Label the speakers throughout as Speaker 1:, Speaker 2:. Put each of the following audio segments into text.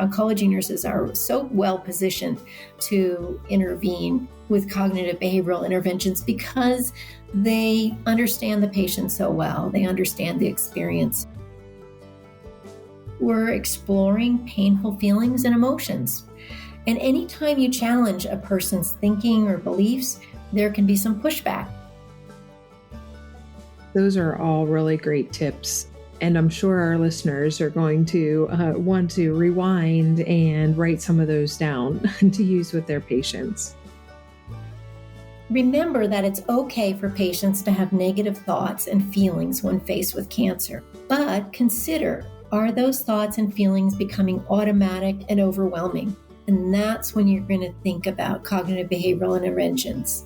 Speaker 1: oncology nurses are so well positioned to intervene with cognitive behavioral interventions because they understand the patient so well. They understand the experience. We're exploring painful feelings and emotions. And anytime you challenge a person's thinking or beliefs, there can be some pushback.
Speaker 2: Those are all really great tips. And I'm sure our listeners are going to want to rewind and write some of those down to use with their patients.
Speaker 1: Remember that it's okay for patients to have negative thoughts and feelings when faced with cancer. But consider, are those thoughts and feelings becoming automatic and overwhelming? And that's when you're going to think about cognitive behavioral interventions.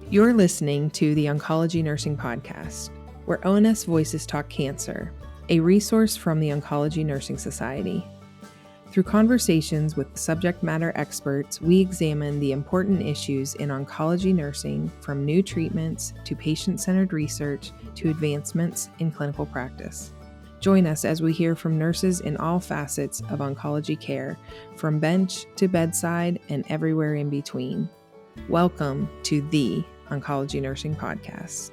Speaker 2: You're listening to the Oncology Nursing Podcast, where ONS Voices Talk Cancer, a resource from the Oncology Nursing Society. Through conversations with subject matter experts, we examine the important issues in oncology nursing, from new treatments to patient-centered research to advancements in clinical practice. Join us as we hear from nurses in all facets of oncology care, from bench to bedside and everywhere in between. Welcome to the Oncology Nursing Podcast.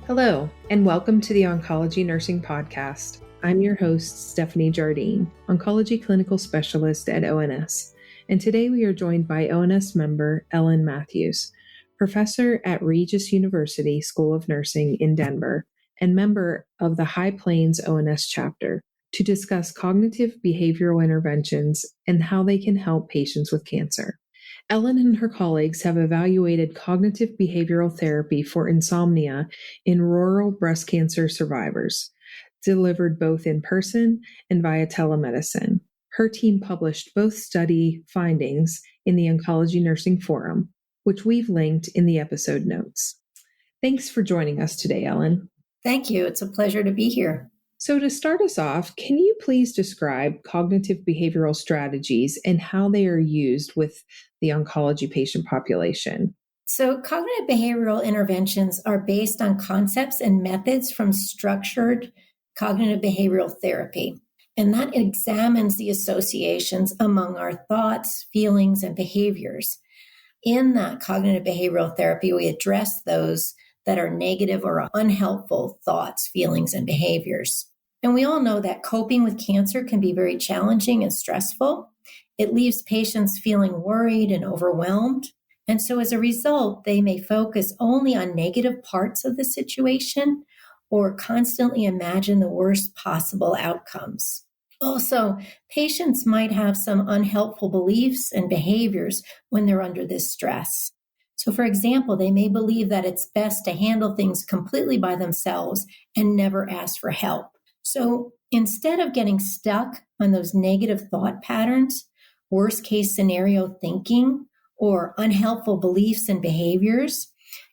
Speaker 2: Hello, and welcome to the Oncology Nursing Podcast. I'm your host, Stephanie Jardine, Oncology Clinical Specialist at ONS, and today we are joined by ONS member Ellyn Matthews, professor at Regis University School of Nursing in Denver, and member of the High Plains ONS Chapter, to discuss cognitive behavioral interventions and how they can help patients with cancer. Ellyn and her colleagues have evaluated cognitive behavioral therapy for insomnia in rural breast cancer survivors, delivered both in person and via telemedicine. Her team published both study findings in the Oncology Nursing Forum, which we've linked in the episode notes. Thanks for joining us today, Ellyn.
Speaker 1: Thank you. It's a pleasure to be here.
Speaker 2: So to start us off, can you please describe cognitive behavioral strategies and how they are used with the oncology patient population?
Speaker 1: So cognitive behavioral interventions are based on concepts and methods from structured cognitive behavioral therapy, and that examines the associations among our thoughts, feelings, and behaviors. In that cognitive behavioral therapy, we address those that are negative or unhelpful thoughts, feelings, and behaviors. And we all know that coping with cancer can be very challenging and stressful. It leaves patients feeling worried and overwhelmed. And so as a result, they may focus only on negative parts of the situation or constantly imagine the worst possible outcomes. Also, patients might have some unhelpful beliefs and behaviors when they're under this stress. So, for example, they may believe that it's best to handle things completely by themselves and never ask for help. So instead of getting stuck on those negative thought patterns, worst case scenario thinking, or unhelpful beliefs and behaviors,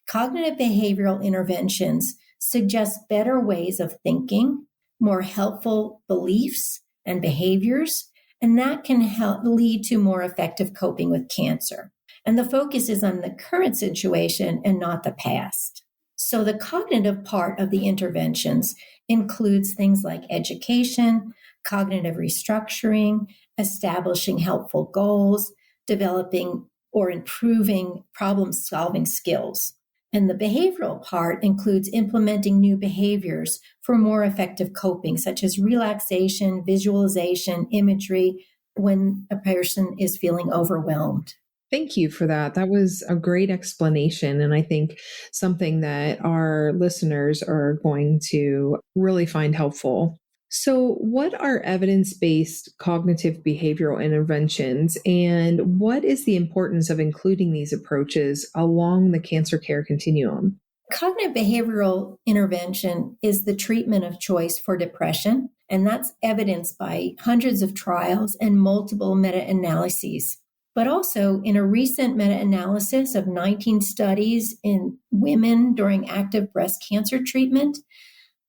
Speaker 1: cognitive behavioral interventions suggest better ways of thinking, more helpful beliefs and behaviors, and that can help lead to more effective coping with cancer. And the focus is on the current situation and not the past. So the cognitive part of the interventions includes things like education, cognitive restructuring, establishing helpful goals, developing or improving problem-solving skills. And the behavioral part includes implementing new behaviors for more effective coping, such as relaxation, visualization, imagery, when a person is feeling overwhelmed.
Speaker 2: Thank you for that. That was a great explanation, and I think something that our listeners are going to really find helpful. So what are evidence-based cognitive behavioral interventions, and what is the importance of including these approaches along the cancer care continuum?
Speaker 1: Cognitive behavioral intervention is the treatment of choice for depression, and that's evidenced by hundreds of trials and multiple meta-analyses. But also in a recent meta-analysis of 19 studies in women during active breast cancer treatment,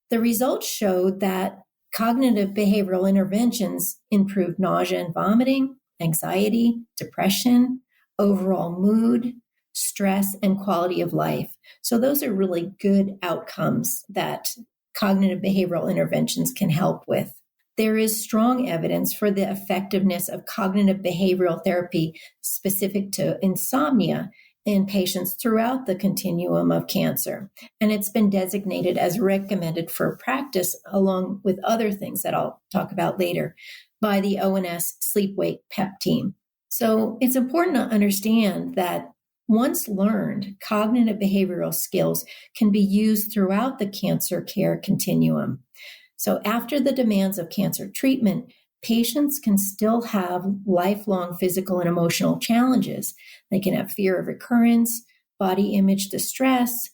Speaker 1: the results showed that cognitive behavioral interventions improved nausea and vomiting, anxiety, depression, overall mood, stress, and quality of life. So those are really good outcomes that cognitive behavioral interventions can help with. There is strong evidence for the effectiveness of cognitive behavioral therapy specific to insomnia in patients throughout the continuum of cancer. And it's been designated as recommended for practice, along with other things that I'll talk about later, by the ONS Sleep-Wake PEP team. So it's important to understand that once learned, cognitive behavioral skills can be used throughout the cancer care continuum. So after the demands of cancer treatment, patients can still have lifelong physical and emotional challenges. They can have fear of recurrence, body image distress,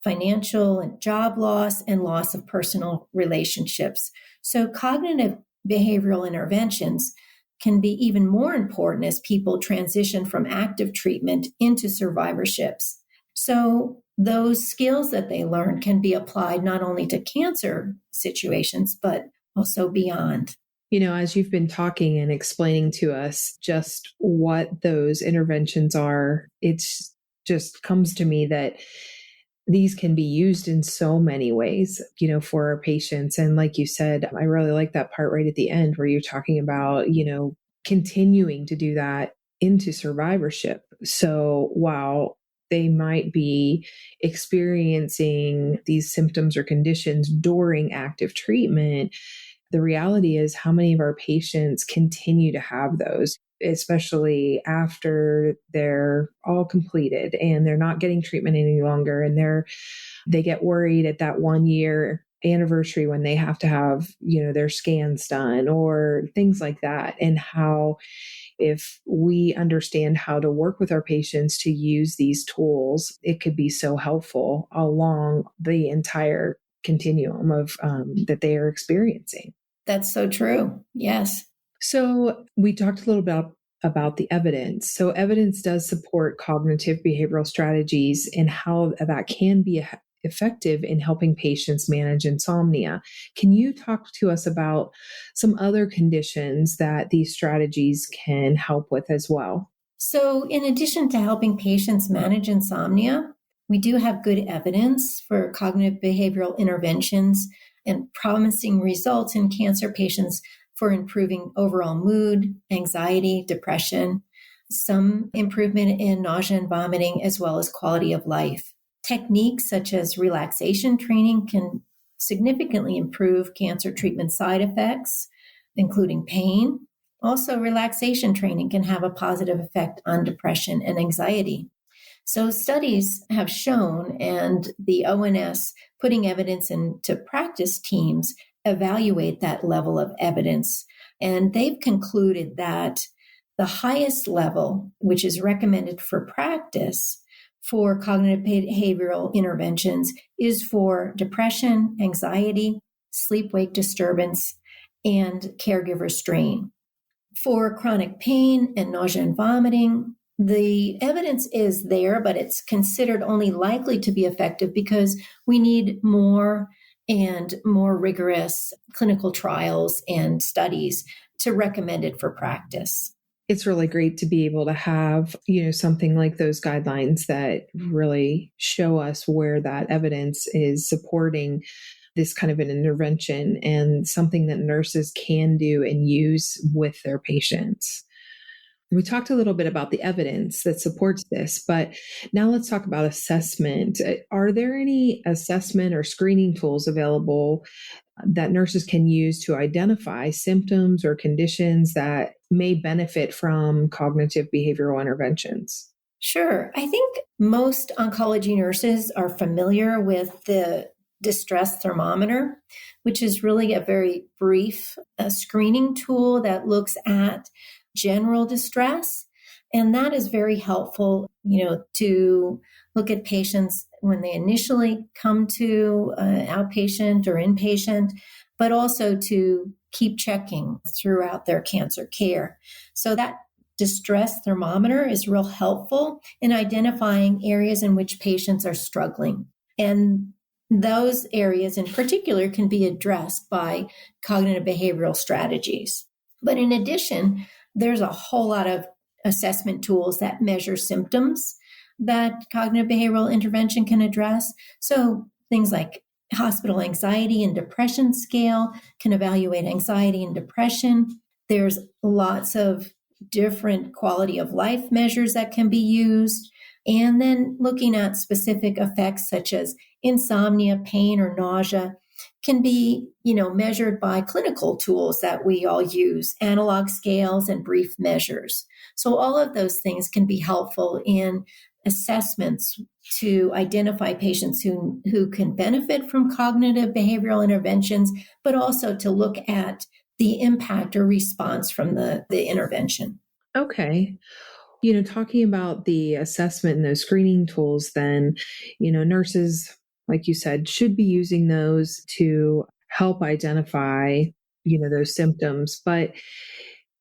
Speaker 1: financial and job loss, and loss of personal relationships. So cognitive behavioral interventions can be even more important as people transition from active treatment into survivorships. So those skills that they learn can be applied not only to cancer situations, but also beyond.
Speaker 2: As you've been talking and explaining to us just what those interventions are, it's just comes to me that these can be used in so many ways, for our patients. And like you said, I really like that part right at the end where you're talking about, continuing to do that into survivorship. So while they might be experiencing these symptoms or conditions during active treatment, the reality is how many of our patients continue to have those, especially after they're all completed and they're not getting treatment any longer. And they get worried at that 1 year anniversary when they have to have, their scans done or things like that. And how, if we understand how to work with our patients to use these tools, it could be so helpful along the entire continuum of that they are experiencing.
Speaker 1: That's so true. Yes.
Speaker 2: So we talked a little about the evidence. So evidence does support cognitive behavioral strategies and how that can be effective in helping patients manage insomnia. Can you talk to us about some other conditions that these strategies can help with as well?
Speaker 1: So in addition to helping patients manage insomnia, we do have good evidence for cognitive behavioral interventions and promising results in cancer patients for improving overall mood, anxiety, depression, some improvement in nausea and vomiting, as well as quality of life. Techniques such as relaxation training can significantly improve cancer treatment side effects, including pain. Also, relaxation training can have a positive effect on depression and anxiety. So studies have shown, and the ONS putting evidence into practice teams evaluate that level of evidence. And they've concluded that the highest level, which is recommended for practice for cognitive behavioral interventions, is for depression, anxiety, sleep-wake disturbance, and caregiver strain. For chronic pain and nausea and vomiting, the evidence is there, but it's considered only likely to be effective because we need more and more rigorous clinical trials and studies to recommend it for practice.
Speaker 2: It's really great to be able to have, something like those guidelines that really show us where that evidence is supporting this kind of an intervention and something that nurses can do and use with their patients. We talked a little bit about the evidence that supports this, but now let's talk about assessment. Are there any assessment or screening tools available that nurses can use to identify symptoms or conditions that may benefit from cognitive behavioral interventions?
Speaker 1: Sure. I think most oncology nurses are familiar with the distress thermometer, which is really a very brief screening tool that looks at general distress. And that is very helpful, to look at patients when they initially come to outpatient or inpatient, but also to keep checking throughout their cancer care. So that distress thermometer is real helpful in identifying areas in which patients are struggling. And those areas in particular can be addressed by cognitive behavioral strategies. But in addition, there's a whole lot of assessment tools that measure symptoms that cognitive behavioral intervention can address. So things like hospital anxiety and depression scale can evaluate anxiety and depression. There's lots of different quality of life measures that can be used. And then looking at specific effects such as insomnia, pain, or nausea can be, measured by clinical tools that we all use, analog scales and brief measures. So all of those things can be helpful in assessments to identify patients who can benefit from cognitive behavioral interventions, but also to look at the impact or response from the intervention.
Speaker 2: Okay. Talking about the assessment and those screening tools, then, nurses, like you said, should be using those to help identify, those symptoms. But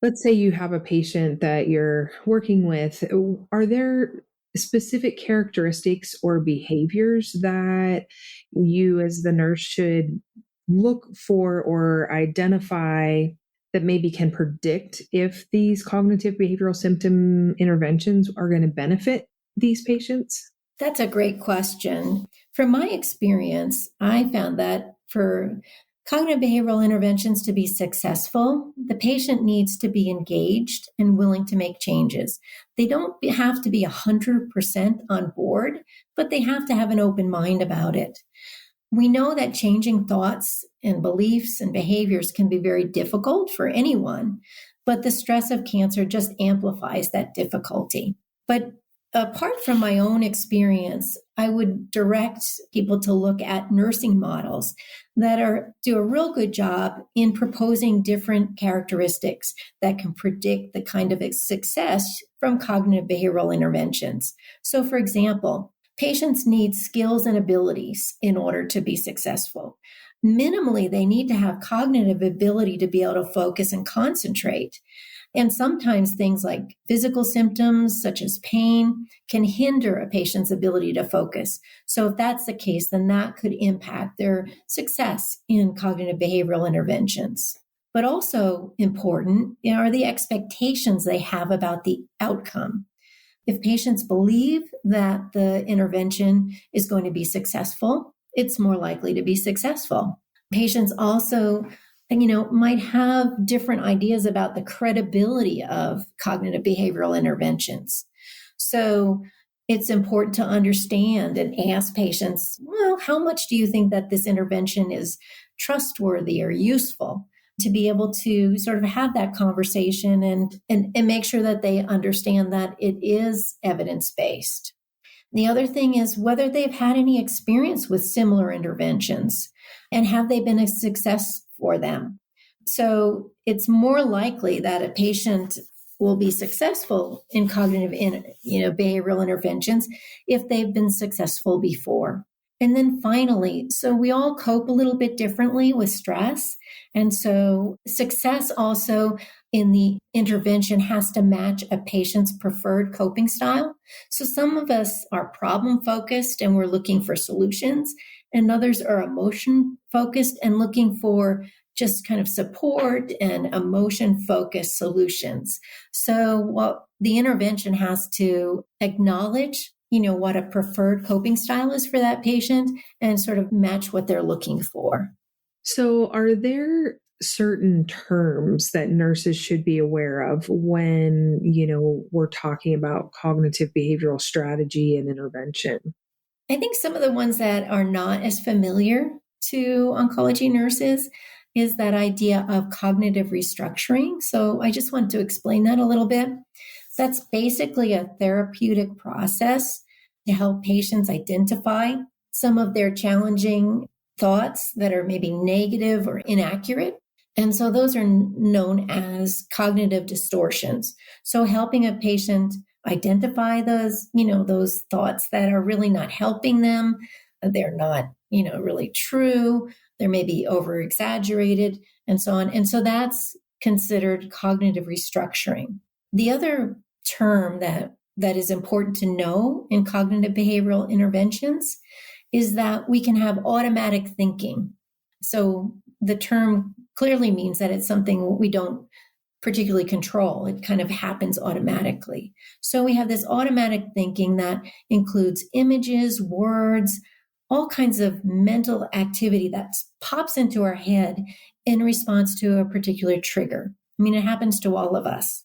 Speaker 2: let's say you have a patient that you're working with. Are there specific characteristics or behaviors that you as the nurse should look for or identify that maybe can predict if these cognitive behavioral symptom interventions are going to benefit these patients?
Speaker 1: That's a great question. From my experience, I found that for cognitive behavioral interventions to be successful, the patient needs to be engaged and willing to make changes. They don't have to be 100% on board, but they have to have an open mind about it. We know that changing thoughts and beliefs and behaviors can be very difficult for anyone, but the stress of cancer just amplifies that difficulty. But apart from my own experience, I would direct people to look at nursing models that do a real good job in proposing different characteristics that can predict the kind of success from cognitive behavioral interventions. So, for example, patients need skills and abilities in order to be successful. Minimally, they need to have cognitive ability to be able to focus and concentrate. And sometimes things like physical symptoms, such as pain, can hinder a patient's ability to focus. So if that's the case, then that could impact their success in cognitive behavioral interventions. But also important are the expectations they have about the outcome. If patients believe that the intervention is going to be successful, it's more likely to be successful. Patients also, might have different ideas about the credibility of cognitive behavioral interventions. So it's important to understand and ask patients, well, how much do you think that this intervention is trustworthy or useful? To be able to sort of have that conversation and make sure that they understand that it is evidence-based. The other thing is whether they've had any experience with similar interventions and have they been a success for them. So it's more likely that a patient will be successful in cognitive behavioral interventions if they've been successful before. And then finally, so we all cope a little bit differently with stress. And so success also in the intervention has to match a patient's preferred coping style. So some of us are problem focused and we're looking for solutions, and others are emotion focused and looking for just kind of support and emotion focused solutions. So the intervention has to acknowledge what a preferred coping style is for that patient and sort of match what they're looking for.
Speaker 2: So are there certain terms that nurses should be aware of when, we're talking about cognitive behavioral strategy and intervention?
Speaker 1: I think some of the ones that are not as familiar to oncology nurses is that idea of cognitive restructuring. So I just want to explain that a little bit. That's basically a therapeutic process to help patients identify some of their challenging thoughts that are maybe negative or inaccurate. And so those are known as cognitive distortions. So helping a patient identify those thoughts that are really not helping them. They're not, really true. They're maybe over exaggerated and so on. And so that's considered cognitive restructuring. The other term that is important to know in cognitive behavioral interventions is that we can have automatic thinking. So the term clearly means that it's something we don't particularly control. It kind of happens automatically. So we have this automatic thinking that includes images, words, all kinds of mental activity that pops into our head in response to a particular trigger. I mean, it happens to all of us.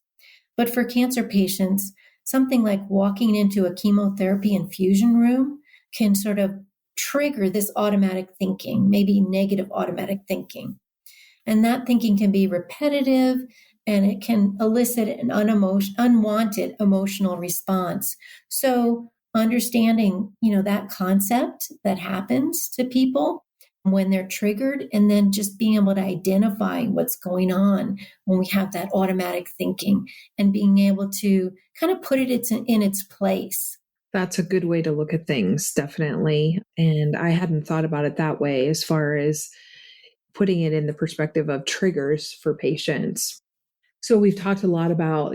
Speaker 1: But for cancer patients, something like walking into a chemotherapy infusion room can sort of trigger this automatic thinking, maybe negative automatic thinking. And that thinking can be repetitive, and it can elicit an unwanted emotional response. So understanding, that concept that happens to people when they're triggered, and then just being able to identify what's going on when we have that automatic thinking and being able to kind of put it in its place.
Speaker 2: That's a good way to look at things, definitely. And I hadn't thought about it that way, as far as putting it in the perspective of triggers for patients. So we've talked a lot about,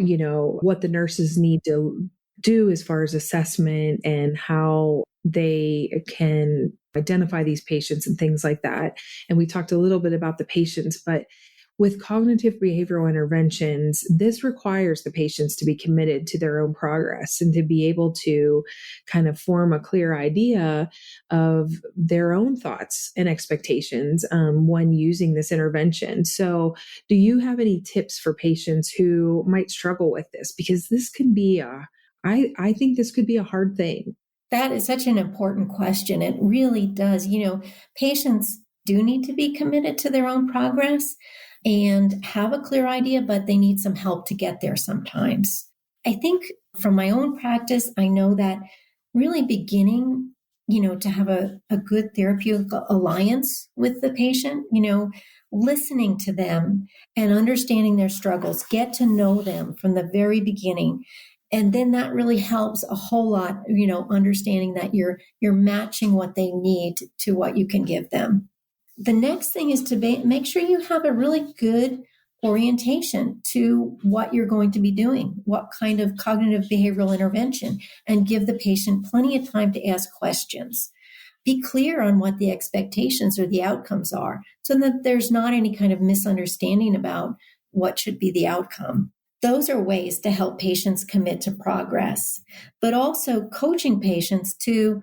Speaker 2: what the nurses need to do as far as assessment and how they can identify these patients and things like that. And we talked a little bit about the patients, but with cognitive behavioral interventions, this requires the patients to be committed to their own progress and to be able to kind of form a clear idea of their own thoughts and expectations when using this intervention. So do you have any tips for patients who might struggle with this? Because this could be I think this could be a hard thing.
Speaker 1: That is such an important question. It really does. Patients do need to be committed to their own progress and have a clear idea, but they need some help to get there sometimes. I think from my own practice, I know that really beginning, to have a good therapeutic alliance with the patient, listening to them and understanding their struggles, get to know them from the very beginning. And then that really helps a whole lot, understanding that you're matching what they need to what you can give them. The next thing is to make sure you have a really good orientation to what you're going to be doing, what kind of cognitive behavioral intervention, and give the patient plenty of time to ask questions. Be clear on what the expectations or the outcomes are so that there's not any kind of misunderstanding about what should be the outcome. Those are ways to help patients commit to progress, but also coaching patients to,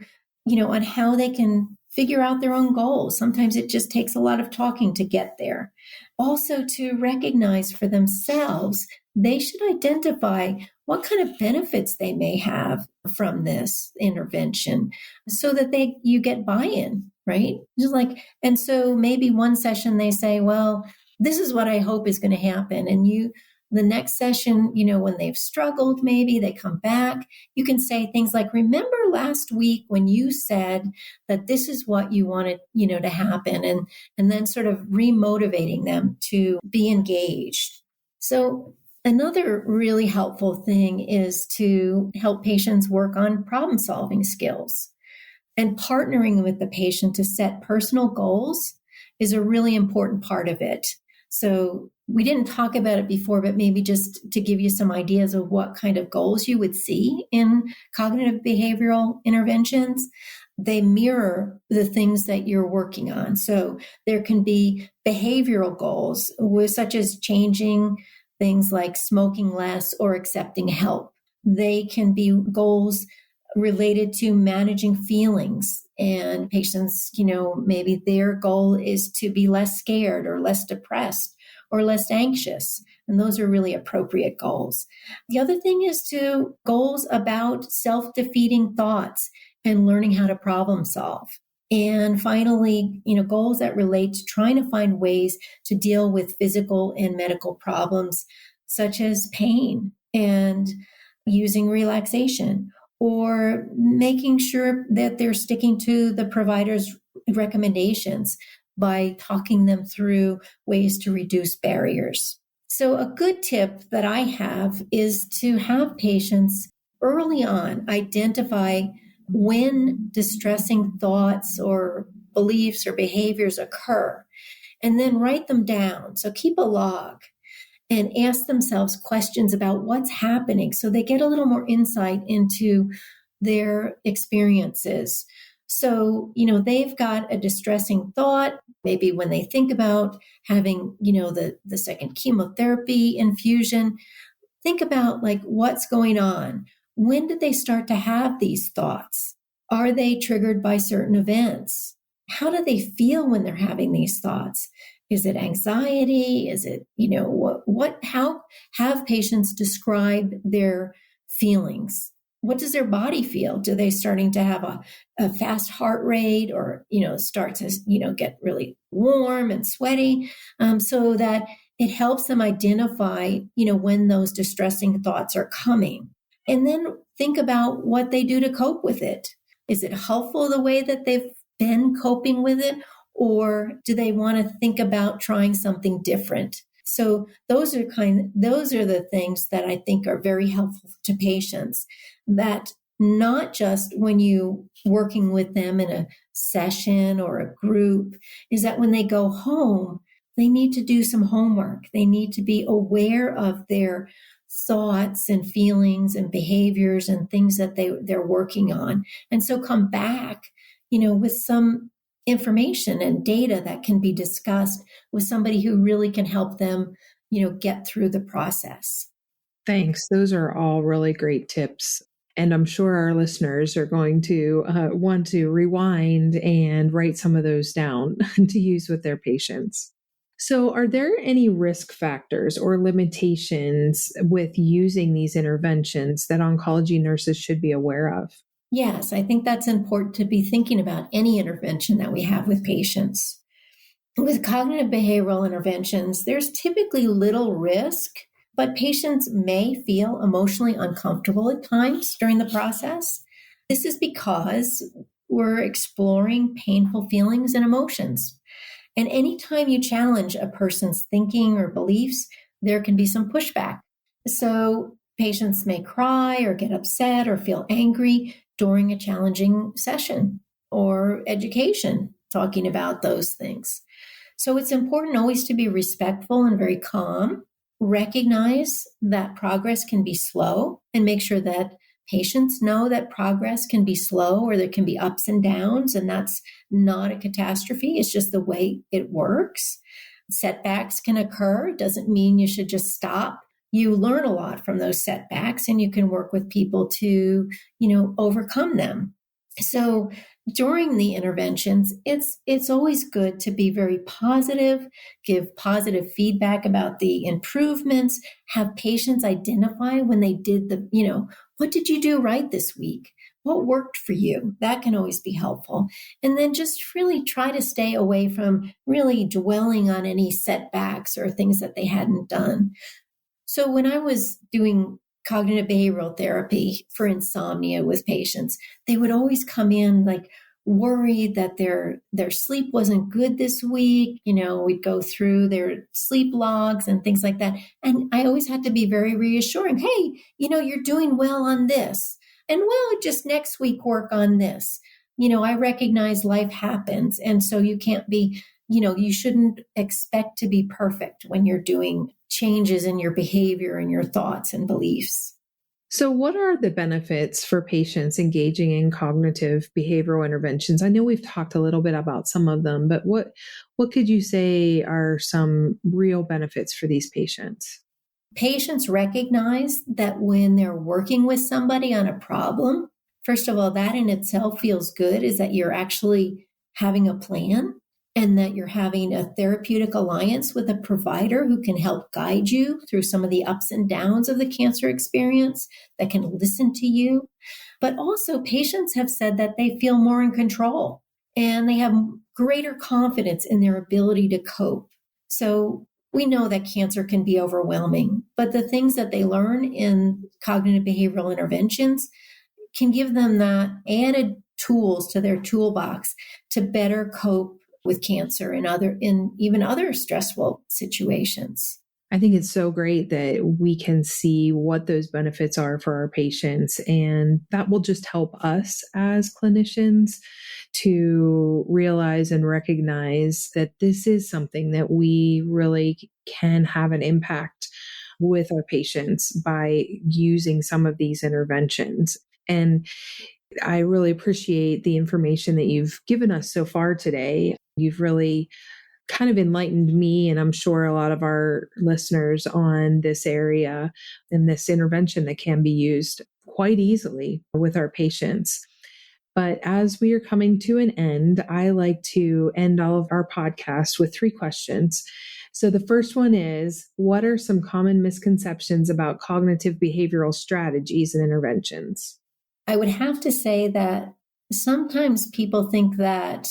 Speaker 1: on how they can figure out their own goals. Sometimes it just takes a lot of talking to get there. Also, to recognize for themselves, they should identify what kind of benefits they may have from this intervention so that you get buy-in, right? And so maybe one session they say, well, this is what I hope is going to happen. And the next session, when they've struggled, maybe they come back, you can say things like, remember last week when you said that this is what you wanted, to happen, and then sort of remotivating them to be engaged. So another really helpful thing is to help patients work on problem-solving skills. And partnering with the patient to set personal goals is a really important part of it. So we didn't talk about it before, but maybe just to give you some ideas of what kind of goals you would see in cognitive behavioral interventions, they mirror the things that you're working on. So there can be behavioral goals, such as changing things like smoking less or accepting help. They can be goals related to managing feelings, and patients, maybe their goal is to be less scared or less depressed or less anxious. And those are really appropriate goals. The other thing is goals about self-defeating thoughts and learning how to problem solve. And finally, goals that relate to trying to find ways to deal with physical and medical problems, such as pain and using relaxation, or making sure that they're sticking to the provider's recommendations by talking them through ways to reduce barriers. So a good tip that I have is to have patients early on identify when distressing thoughts or beliefs or behaviors occur, and then write them down. So keep a log and ask themselves questions about what's happening so they get a little more insight into their experiences. So, they've got a distressing thought, maybe when they think about having, the second chemotherapy infusion, think about what's going on. When did they start to have these thoughts? Are they triggered by certain events? How do they feel when they're having these thoughts? Is it anxiety? Is it, how have patients describe their feelings? What does their body feel? Do they starting to have a fast heart rate, or, start to, get really warm and sweaty, so that it helps them identify, when those distressing thoughts are coming. And then think about what they do to cope with it. Is it helpful the way that they've been coping with it? Or do they want to think about trying something different? So those are the things that I think are very helpful to patients, that not just when you working with them in a session or a group, is that when they go home, they need to do some homework. They need to be aware of their thoughts and feelings and behaviors and things that they're working on. And so come back, with some information and data that can be discussed with somebody who really can help them, get through the process.
Speaker 2: Thanks. Those are all really great tips. And I'm sure our listeners are going to want to rewind and write some of those down to use with their patients. So are there any risk factors or limitations with using these interventions that oncology nurses should be aware of?
Speaker 1: Yes, I think that's important to be thinking about any intervention that we have with patients. With cognitive behavioral interventions, there's typically little risk, but patients may feel emotionally uncomfortable at times during the process. This is because we're exploring painful feelings and emotions. And anytime you challenge a person's thinking or beliefs, there can be some pushback. So patients may cry or get upset or feel angry during a challenging session or education, talking about those things. So it's important always to be respectful and very calm, recognize that progress can be slow, and make sure that patients know that progress can be slow, or there can be ups and downs, and that's not a catastrophe. It's just the way it works. Setbacks can occur. It doesn't mean you should just stop. You learn a lot from those setbacks, and you can work with people to, overcome them. So during the interventions, it's always good to be very positive, give positive feedback about the improvements, have patients identify when they did what did you do right this week? What worked for you? That can always be helpful. And then just really try to stay away from really dwelling on any setbacks or things that they hadn't done. So when I was doing cognitive behavioral therapy for insomnia with patients, they would always come in like worried that their sleep wasn't good this week. We'd go through their sleep logs and things like that. And I always had to be very reassuring. Hey, you're doing well on this. And just next week work on this. I recognize life happens. And so you can't be, you shouldn't expect to be perfect when you're doing changes in your behavior and your thoughts and beliefs.
Speaker 2: So what are the benefits for patients engaging in cognitive behavioral interventions? I know we've talked a little bit about some of them, but what could you say are some real benefits for these patients?
Speaker 1: Patients recognize that when they're working with somebody on a problem, first of all, that in itself feels good, is that you're actually having a plan and that you're having a therapeutic alliance with a provider who can help guide you through some of the ups and downs of the cancer experience, that can listen to you. But also, patients have said that they feel more in control and they have greater confidence in their ability to cope. So we know that cancer can be overwhelming, but the things that they learn in cognitive behavioral interventions can give them that added tools to their toolbox to better cope with cancer and even other stressful situations.
Speaker 2: I think it's so great that we can see what those benefits are for our patients, and that will just help us as clinicians to realize and recognize that this is something that we really can have an impact with our patients by using some of these interventions. And I really appreciate the information that you've given us so far today. You've really kind of enlightened me, and I'm sure a lot of our listeners, on this area and this intervention that can be used quite easily with our patients. But as we are coming to an end, I like to end all of our podcasts with 3 questions. So the first one is, what are some common misconceptions about cognitive behavioral strategies and interventions?
Speaker 1: I would have to say that sometimes people think that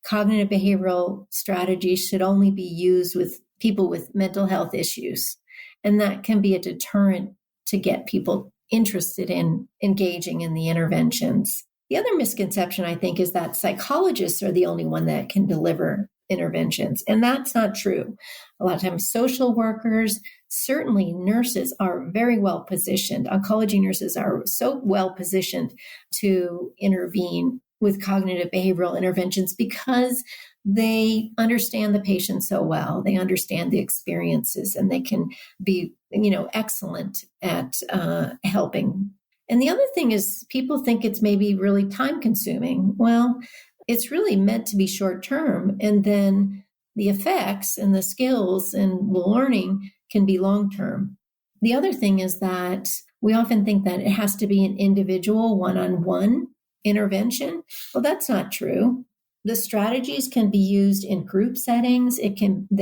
Speaker 1: cognitive behavioral strategies should only be used with people with mental health issues. And that can be a deterrent to get people interested in engaging in the interventions. The other misconception, I think, is that psychologists are the only one that can deliver interventions. And that's not true. A lot of times, social workers, certainly nurses are very well positioned. Oncology nurses are so well positioned to intervene with cognitive behavioral interventions because they understand the patient so well. They understand the experiences, and they can be, excellent at helping. And the other thing is, people think it's maybe really time consuming. Well, it's really meant to be short term. And then the effects and the skills and the learning can be long term. The other thing is that we often think that it has to be an individual one-on-one intervention. Well, that's not true. The strategies can be used in group settings. They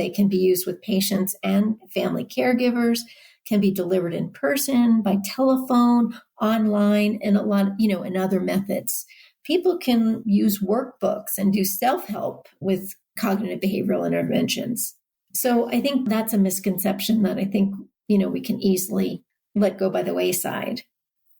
Speaker 1: can be used with patients and family caregivers, can be delivered in person, by telephone, online, and a lot, and other methods. People can use workbooks and do self-help with cognitive behavioral interventions. So I think that's a misconception that I think, we can easily let go by the wayside.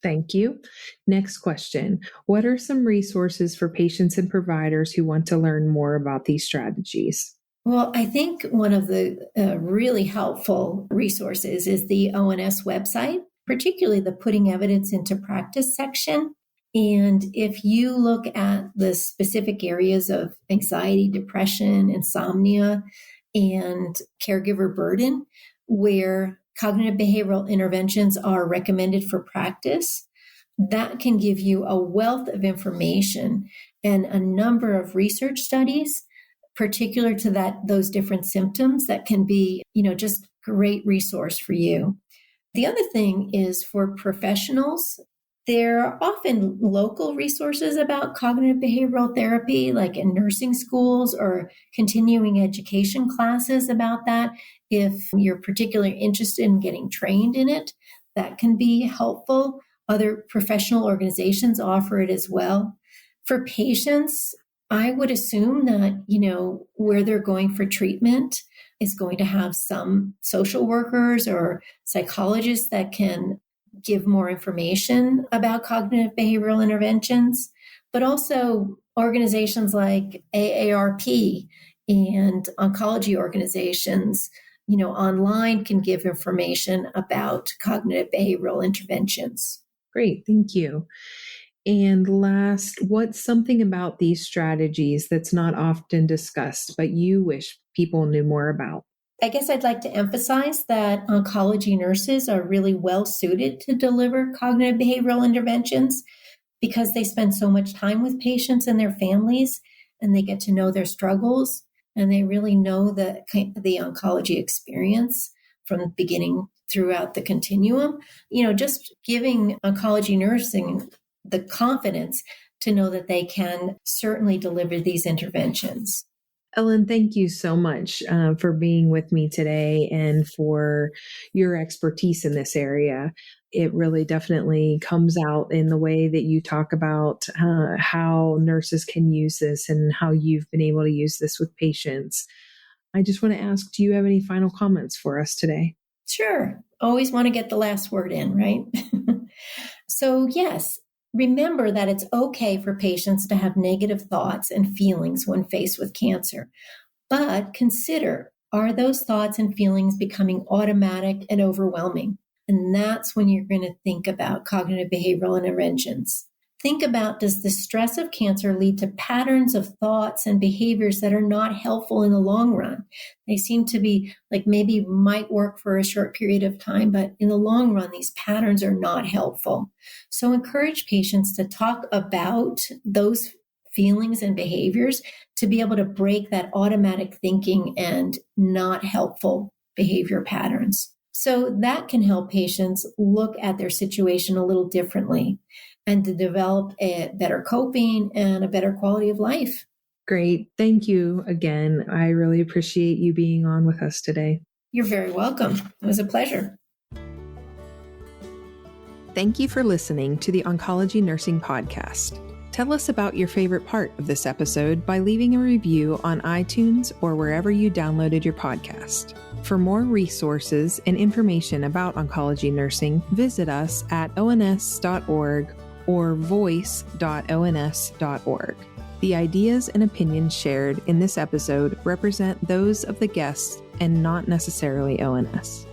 Speaker 2: Thank you. Next question. What are some resources for patients and providers who want to learn more about these strategies?
Speaker 1: Well, I think one of the really helpful resources is the ONS website, particularly the Putting Evidence into Practice section. And if you look at the specific areas of anxiety, depression, insomnia, and caregiver burden, where cognitive behavioral interventions are recommended for practice, that can give you a wealth of information and a number of research studies particular to those different symptoms that can be, just great resource for you. The other thing is for professionals, there are often local resources about cognitive behavioral therapy, like in nursing schools or continuing education classes about that. If you're particularly interested in getting trained in it, that can be helpful. Other professional organizations offer it as well. For patients, I would assume that, where they're going for treatment is going to have some social workers or psychologists that can give more information about cognitive behavioral interventions, but also organizations like AARP and oncology organizations, online can give information about cognitive behavioral interventions.
Speaker 2: Great, thank you. And last, what's something about these strategies that's not often discussed, but you wish people knew more about?
Speaker 1: I guess I'd like to emphasize that oncology nurses are really well suited to deliver cognitive behavioral interventions because they spend so much time with patients and their families, and they get to know their struggles, and they really know the oncology experience from the beginning throughout the continuum. Just giving oncology nursing the confidence to know that they can certainly deliver these interventions.
Speaker 2: Ellyn, thank you so much for being with me today and for your expertise in this area. It really definitely comes out in the way that you talk about how nurses can use this and how you've been able to use this with patients. I just want to ask, do you have any final comments for us today?
Speaker 1: Sure. Always want to get the last word in, right? So yes, remember that it's okay for patients to have negative thoughts and feelings when faced with cancer, but consider, are those thoughts and feelings becoming automatic and overwhelming? And that's when you're going to think about cognitive behavioral interventions. Think about, does the stress of cancer lead to patterns of thoughts and behaviors that are not helpful in the long run? They seem to be like maybe might work for a short period of time, but in the long run, these patterns are not helpful. So encourage patients to talk about those feelings and behaviors to be able to break that automatic thinking and not helpful behavior patterns. So that can help patients look at their situation a little differently. and to develop a better coping and a better quality of life.
Speaker 2: Great. Thank you again. I really appreciate you being on with us today.
Speaker 1: You're very welcome. It was a pleasure.
Speaker 2: Thank you for listening to the Oncology Nursing Podcast. Tell us about your favorite part of this episode by leaving a review on iTunes or wherever you downloaded your podcast. For more resources and information about oncology nursing, visit us at ons.org or voice.ons.org. The ideas and opinions shared in this episode represent those of the guests and not necessarily ONS.